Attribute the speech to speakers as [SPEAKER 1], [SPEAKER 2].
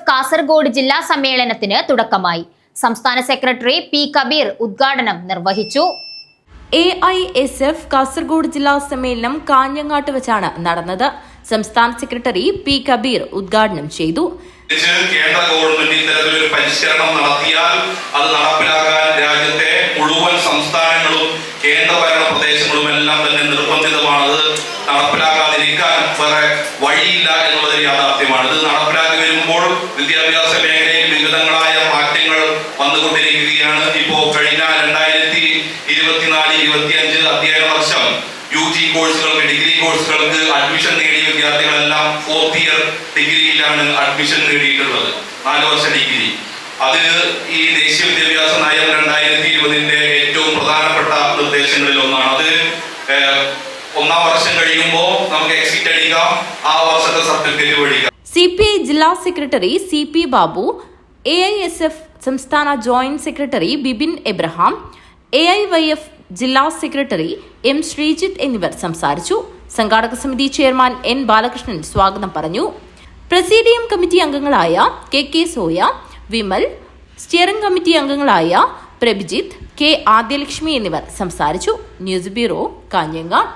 [SPEAKER 1] കാസർഗോഡ് ജില്ലാ സമ്മേളനത്തിന് തുടക്കമായി. സംസ്ഥാന സെക്രട്ടറി പി കബീർ ഉദ്ഘാടനം നിർവഹിച്ചു.
[SPEAKER 2] AISF കാസർഗോഡ് ജില്ലാ സമ്മേളനം കാഞ്ഞങ്ങാട്ട് വെച്ചാണ് നടന്നത്. സംസ്ഥാന സെക്രട്ടറി പി കബീർ ഉദ്ഘാടനം ചെയ്തു.
[SPEAKER 3] കേന്ദ്ര ഗവൺമെന്റ് ഇത്തരത്തിലൊരു പരിഷ്കരണം നടത്തിയാൽ അത് നടപ്പിലാക്കാൻ രാജ്യത്തെ മുഴുവൻ സംസ്ഥാനങ്ങളും കേന്ദ്രഭരണ പ്രദേശങ്ങളും എല്ലാം തന്നെ നിർബന്ധിതമാണ്. അത് നടപ്പിലാക്കാതിരിക്കാൻ വേറെ വഴിയില്ല എന്നുള്ളത് യാഥാർത്ഥ്യമാണ്. ഇത് നടപ്പിലാക്കി വരുമ്പോൾ വിദ്യാഭ്യാസ മേഖലയിൽ വിവിധങ്ങളായ മാറ്റങ്ങൾ വന്നുകൊണ്ടിരിക്കുകയാണ്. ഇപ്പോ കഴിഞ്ഞ 2024-25 അധ്യയന വർഷം UG കോഴ്സുകൾക്ക്, ഡിഗ്രി കോഴ്സുകൾക്ക് അഡ്മിഷൻ നേടിയ വിദ്യാർത്ഥികളെല്ലാം 4th ഇയർ ഡിഗ്രിയിലാണ് അഡ്മിഷൻ നേടിയിട്ടുള്ളത്, 4 വർഷ ഡിഗ്രി. അത് ഈ ദേശീയ വിദ്യാഭ്യാസ നയം 2020 ഏറ്റവും പ്രധാനപ്പെട്ട നിർദ്ദേശങ്ങളിൽ ഒന്നാണ്. അത് 1ാം വർഷം കഴിയുമ്പോൾ നമുക്ക് എക്സിറ്റ് അടിക്കാം, ആ വർഷത്തെ സർട്ടിഫിക്കറ്റ് മേടിക്കാം.
[SPEAKER 2] CPI ജില്ലാ സെക്രട്ടറി CP ബാബു, AISF സംസ്ഥാന joint secretary Bibin Abraham, AIYF ജില്ലാ സെക്രട്ടറി M ശ്രീജിത്ത് എന്നിവർ സംസാരിച്ചു. സംഘാടക സമിതി ചെയർമാൻ N ബാലകൃഷ്ണൻ സ്വാഗതം പറഞ്ഞു. പ്രസിഡിയം കമ്മിറ്റി അംഗങ്ങളായ KK soya, Vimal, steering committee അംഗങ്ങളായ പ്രഭിജിത്ത്, K ആദ്യലക്ഷ്മി എന്നിവർ സംസാരിച്ചു. News bureau, Kanhangad.